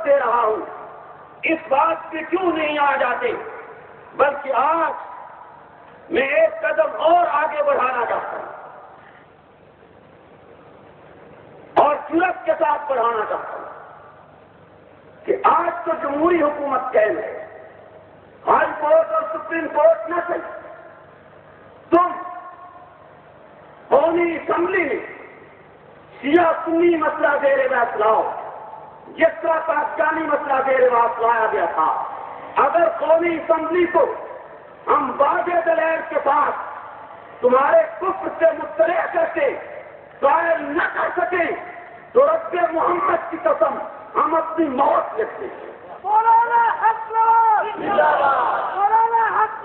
دے رہا ہوں، اس بات پہ کیوں نہیں آ جاتے؟ بلکہ آج میں ایک قدم اور آگے بڑھانا چاہتا ہوں اور جرأت کے ساتھ بڑھانا چاہتا ہوں کہ آج تو جمہوری حکومت قائم ہے، ہائی کورٹ اور سپریم کورٹ نہ چلے، تم قومی اسمبلی میں شیعہ سنی مسئلہ زیر بحث لاؤ، جس طرح پاکستانی مسئلہ زیر بحث لایا گیا تھا۔ اگر قومی اسمبلی کو ہم واضح دلائل کے ساتھ تمہارے کفر سے مطلع کر کے قائل نہ کر سکیں تو رب محمد کی قسم ہم اپنی موت لکھتے ہیں۔ مولانا حق مولانا حق۔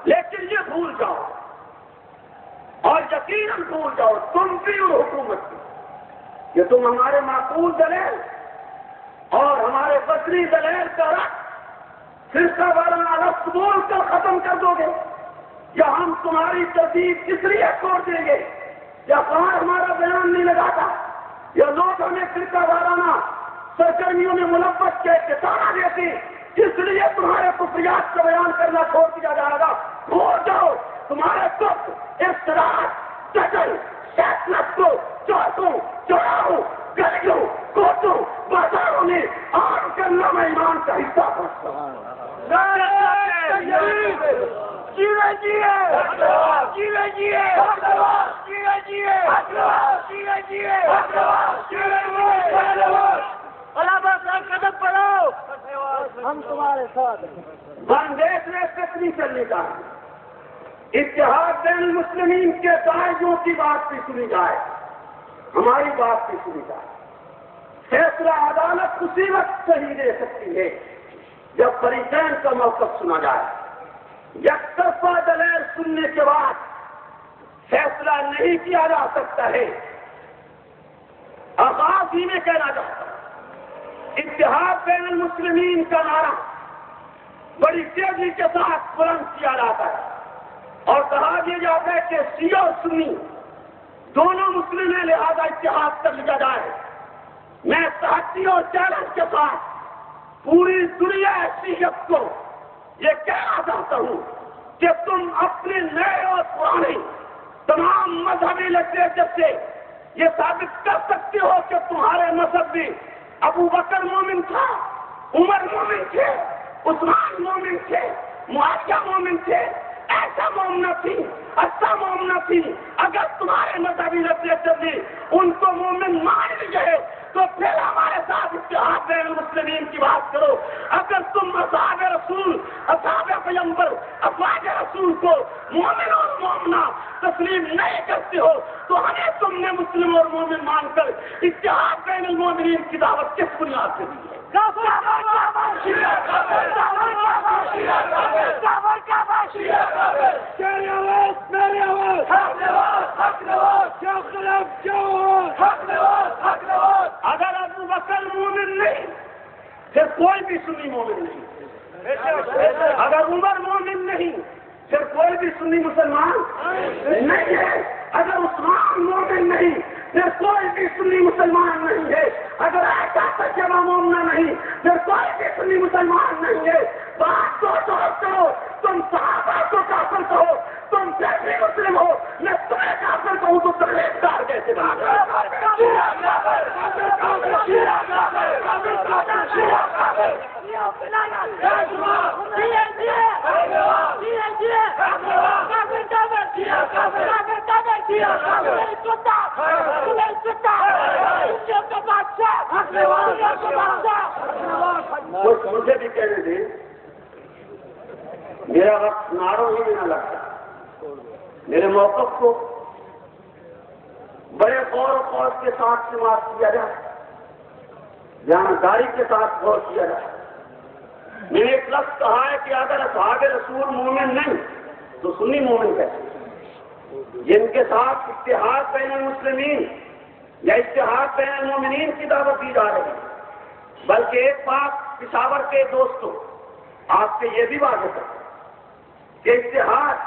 لیکن یہ بھول جاؤ اور یقیناً بھول جاؤ تم بھی اور حکومت بھی کہ تم ہمارے معقول دلیل اور ہمارے بصری دلیل کا رد فرقہ وارانہ لفظ بول کر ختم کر دو گے، یا ہم تمہاری ترتیب اس لیے چھوڑ دیں گے یا کہاں ہمارا بیان نہیں لگاتا، یا لوگ ہمیں فرقہ وارانہ سرگرمیوں میں ملوث کے کسانہ دیتے اس لیے تمہارے کفریات کا بیان کرنا چھوڑ دیا جائے گا۔ بھول جاؤ تمہارے کفر، اختلاف، قتل، شیطنت کو چوکوں، چوراہوں، گلیوں، کوٹوں، بازاروں میں عام کرنا میں ایمان کا حصہ سمجھتا ہوں۔ قدم پڑھو، ہم تمہارے ساتھ۔ بنگلہ دیش میں کتنی چلنے کا اتحاد بین المسلمین کے قائدوں کی بات بھی سنی جائے، ہماری بات بھی سنی جائے۔ فیصلہ عدالت اسی وقت صحیح دے سکتی ہے جب فریقین کا موقف سنا جائے۔ یک طرفہ دلیل سننے کے بعد فیصلہ نہیں کیا جا سکتا ہے۔ آغاز ہی میں کہنا چاہتا ہوں، اتحاد بین المسلمین کا نعرہ بڑی تیزی کے ساتھ بلند کیا جاتا ہے اور کہا دیا جاتا ہے کہ شیعہ اور سنی دونوں مسلم ہیں، لہذا اتحاد کر لیا جائے۔ میں تحدی اور چیلنج کے ساتھ پوری دنیا شیعت کو یہ کہنا چاہتا ہوں کہ تم اپنے نئے اور پرانے تمام مذہبی لٹریچر سے یہ ثابت کر سکتے ہو کہ تمہارے مذہب میں ابو بکر مومن تھا، عمر مومن تھے، عثمان مومن تھے، معاویہ مومن تھے، ایسا مومنہ تھی، اچھا مومنہ تھی۔ اگر تمہارے مذہبی لٹریچر نے ان کو مومن مان لیے تو پھر ہمارے ساتھ اتحاد بین المسلمین کی بات کرو۔ اگر تم اصحاب رسول، اصحاب پیغمبر، افواج رسول کو مومن اور مومنہ تسلیم نہیں کرتے ہو تو ہمیں تم نے مسلم اور مومن مان کر اتحاد بین المومنین کی دعوت کس بنیاد سے دی ہے؟ اگر ابو بکر مومن نہیں پھر کوئی بھی سنی مومن نہیں، اگر عمر مومن نہیں پھر کوئی بھی سنی مسلمان نہیں ہے، اگر عثمان مومن نہیں پھر کوئی بھی سنی مسلمان نہیں ہے، اگر ایسا تجربہ مومنہ نہیں پھر کوئی بھی سنی مسلمان نہیں ہے۔ بات تو کرو، تم صحابہ کو کافر کہو، تم جیسے مسلم ہو، میں تمہیں کافر کہوں تو تکلیفدار کیسے بنا کچھ مجھے بھی کہنے دیں، میرا وقت نعروں ہی میں نہ لگتا، میرے موقف کو بڑے غور و خوض کے ساتھ سماعت کیا جائے، جانکاری کے ساتھ غور کیا جائے۔ میں نے ایک لفظ کہا ہے کہ اگر اصحاب رسول مومن نہیں تو سنی مومن کیسے؟ جن کے ساتھ اتحاد بین المسلمین یا اتحاد بین المومنین کی دعوت دی جا رہی ہے۔ بلکہ ایک بات پشاور کے دوستوں آپ سے یہ بھی واضح کرتا کہ اتحاد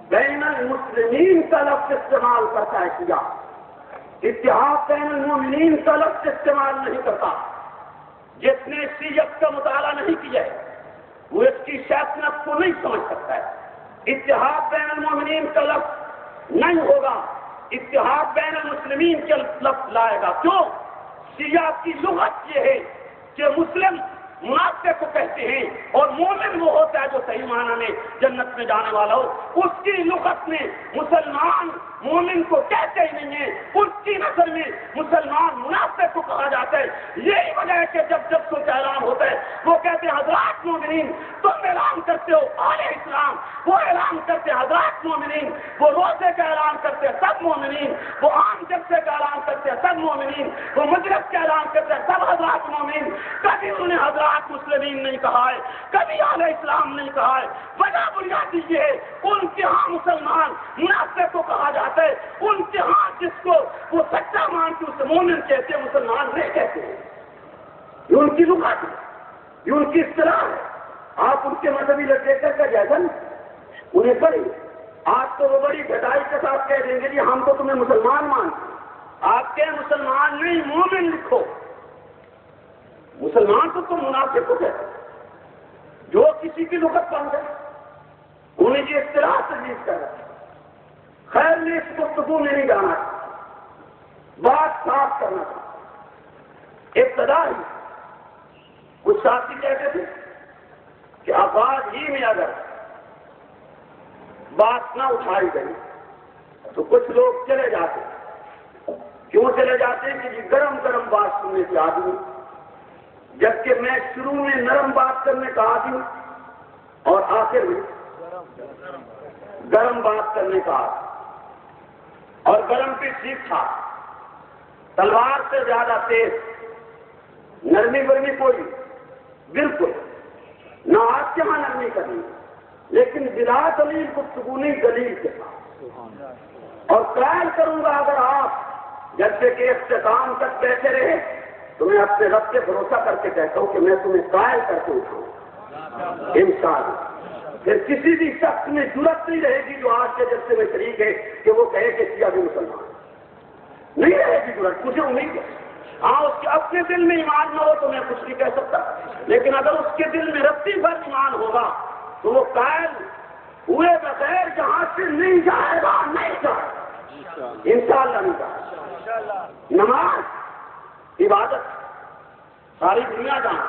بین المسلمین کا لفظ استعمال کرتا ہے کیا، اتحاد بین المومنین کا لفظ استعمال نہیں کرتا. جس نے شیعت کا مطالعہ نہیں کیا ہے وہ اس کی شیطنت کو نہیں سمجھ سکتا ہے. اتحاد بین المومنین کا لفظ نہیں ہوگا, اتحاد بین المسلمین کے لفظ لائے گا. کیوں؟ شیعہ کی لغت یہ ہے کہ مسلم منافق کو کہتے ہیں اور مومن وہ ہوتا ہے جو صحیح معنی میں جنت میں جانے والا ہو. اس کی لغت میں مسلمان مومن کو کہتے ہی نہیں ہیں, اس کی نظر میں مسلمان منافق کو کہا جاتا ہے. یہی وجہ ہے کہ جب جب کوئی اعلان ہوتا ہے وہ کہتے ہیں حضرات مومنین, تم اعلان کرتے ہو اہل اسلام, وہ اعلان کرتے ہیں حضرات مومنین, وہ روزے کا اعلان کرتے ہیں سب مومنین, وہ عام جلسے کا اعلان کرتے ہیں سب مومنین, وہ مجلس کا اعلان کرتے ہیں سب حضرات مومنین. کبھی انہوں نے حضرات مسلمین نہیں کہا ہے, کبھی اہل اسلام نہیں کہا ہے. وجہ بنیادی یہ ہے ان کے ہاں مسلمان منافق کو کہا جاتا ہے, ان کے ہاں جس کو وہ سچا مانتے اسے مومن کہتے ہیں, مسلمان نہیں کہتے ہیں. یہ ان کی لغت ہے, یہ ان کی اصطلاح ہے. آپ ان کے مذہبی لٹریچر کا جیسا انہیں پڑھی, آپ تو وہ بڑی گھٹائی کے ساتھ کہہ دیں گے جی ہم تو تمہیں مسلمان مانتے. آپ کے مسلمان نہیں مومن لکھو. مسلمان تو تم منافق کو کہتے جو کسی کی لغت بن گئے, انہیں یہ اصطلاح تجویز کر رہا. خیر میں اس گفتگو میں نہیں جانا, بات صاف کرنا تھا. ابتدا ہی کچھ ساتھی کہتے تھے کہ آواز ہی میں اگر بات نہ اٹھائی گئی تو کچھ لوگ چلے جاتے. کیوں چلے جاتے ہیں کہ گرم گرم بات سننے سے آدمی, جبکہ میں شروع میں نرم بات کرنے کا عادی ہوں اور آخر میں گرم بات کرنے کا عادی. اور گرم بھی ٹھیک تھا, تلوار سے زیادہ تیز, نرمی برمی کوئی بالکل نہ. آپ کے یہاں نرمی کرنی لیکن بلا دلیل گفتگو نہیں, دلیل کے ساتھ. اور قائل کروں گا اگر آپ جیسے کہ اختتام تک بیٹھے رہے تو میں اپنے رب سے بھروسہ کر کے کہتا ہوں کہ میں تمہیں قائل کر کے اٹھاؤں انشاءاللہ. پھر کسی بھی شخص میں ضرورت نہیں رہے گی جو آج کے جلسے میں شریک ہے کہ وہ کہے کہ شیعہ بھی مسلمان نہیں رہے گی ضرورت. مجھے امید ہے ہاں اس کے اپنے دل میں ایمان نہ ہو تو میں کچھ نہیں کہہ سکتا, لیکن اگر اس کے دل میں رتی بھر ایمان ہوگا تو وہ قائل ہوئے بغیر جہاں سے نہیں جائے گا, نہیں جائے گا انشاءاللہ نہیں جائے گا. نماز عبادت ساری دنیا جہاں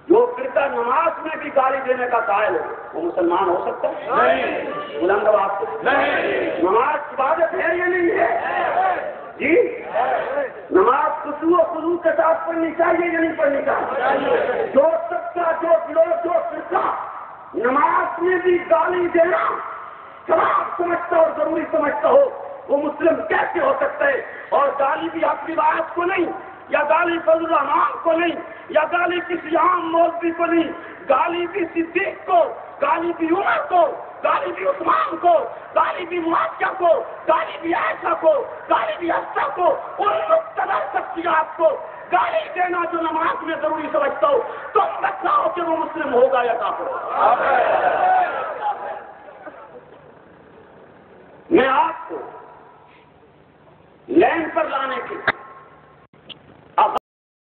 جو فرقہ نماز میں بھی گالی دینے کا قائل ہو وہ مسلمان ہو سکتا ہے؟ بلند آواز سے نماز عبادت ہے یا نہیں ہے؟ جی نماز خشوع و خضوع کے ساتھ پڑھنی چاہیے یا نہیں پڑھنی چاہیے؟ جو طبقہ, جو گروہ, جو فرقہ نماز میں بھی گالی دینا خراب سمجھتا اور ضروری سمجھتا ہو وہ مسلم کیسے ہو سکتا ہے؟ اور گالی بھی حق روایت کو نہیں, یا گالی فضل الرحمان کو نہیں, یا گالی کسی عام مولوی کو نہیں, گالی بھی صدیق کو, گالی بھی عمر کو, گالی بھی عثمان کو, گالی بھی معاویہ کو, گالی بھی عائشہ کو, گالی بھی حفصہ کو, ان مقتدر شخصیات کو گالی دینا جو نماز میں ضروری سمجھتا ہو, تم بتلاؤ کہ وہ مسلم ہوگا یا کافر ہوگا؟ میں آپ کو لین پر لانے کی